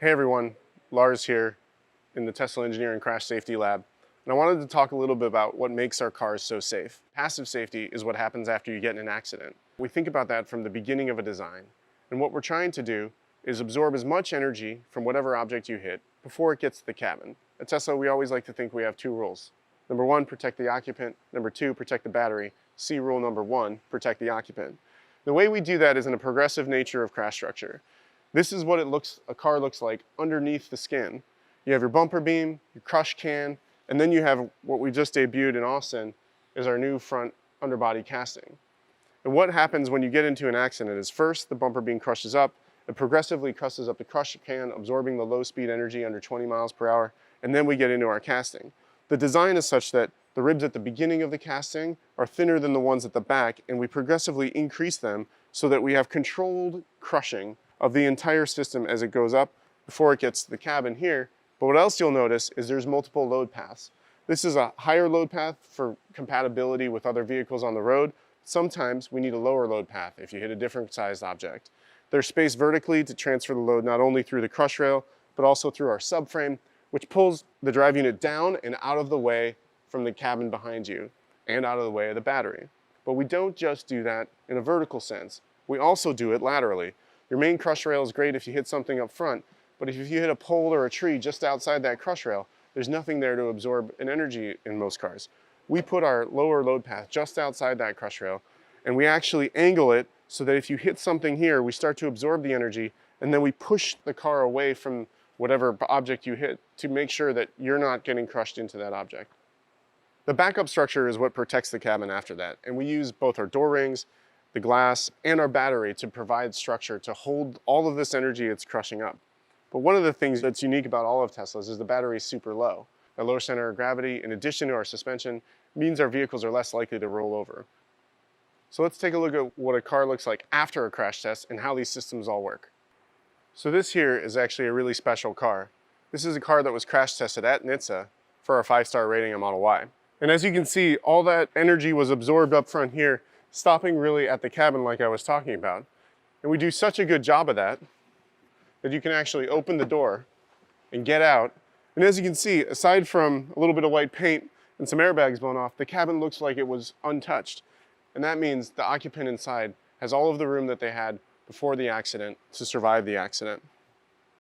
Hey everyone, Lars here in the Tesla Engineering Crash Safety Lab. And I wanted to talk a little bit about what makes our cars so safe. Passive safety is what happens after you get in an accident. We think about that from the beginning of a design. And what we're trying to do is absorb as much energy from whatever object you hit before it gets to the cabin. At Tesla, we always like to think we have two rules. Number one, protect the occupant. Number two, protect the battery. See rule number one, protect the occupant. The way we do that is in a progressive nature of crash structure. This is what a car looks like underneath the skin. You have your bumper beam, your crush can, and then you have what we just debuted in Austin is our new front underbody casting. And what happens when you get into an accident is first the bumper beam crushes up, it progressively crushes up the crush can, absorbing the low speed energy under 20 miles per hour, and then we get into our casting. The design is such that the ribs at the beginning of the casting are thinner than the ones at the back, and we progressively increase them so that we have controlled crushing of the entire system as it goes up before it gets to the cabin here. But what else you'll notice is there's multiple load paths. This is a higher load path for compatibility with other vehicles on the road. Sometimes we need a lower load path if you hit a different sized object. There's space vertically to transfer the load not only through the crush rail, but also through our subframe, which pulls the drive unit down and out of the way from the cabin behind you and out of the way of the battery. But we don't just do that in a vertical sense. We also do it laterally. Your main crush rail is great if you hit something up front, but if you hit a pole or a tree just outside that crush rail, there's nothing there to absorb an energy in most cars. We put our lower load path just outside that crush rail, and we actually angle it so that if you hit something here, we start to absorb the energy, and then we push the car away from whatever object you hit to make sure that you're not getting crushed into that object. The backup structure is what protects the cabin after that, and we use both our door rings, the glass, and our battery to provide structure to hold all of this energy it's crushing up. But one of the things that's unique about all of Tesla's is the battery is super low. A low center of gravity, in addition to our suspension, means our vehicles are less likely to roll over. So let's take a look at what a car looks like after a crash test and how these systems all work. So this here is actually a really special car. This is a car that was crash tested at NHTSA for our 5-star rating on Model Y. And as you can see, all that energy was absorbed up front here, stopping really at the cabin like I was talking about. And we do such a good job of that you can actually open the door and get out. And as you can see, aside from a little bit of white paint and some airbags blown off, the cabin looks like it was untouched. And that means the occupant inside has all of the room that they had before the accident to survive the accident.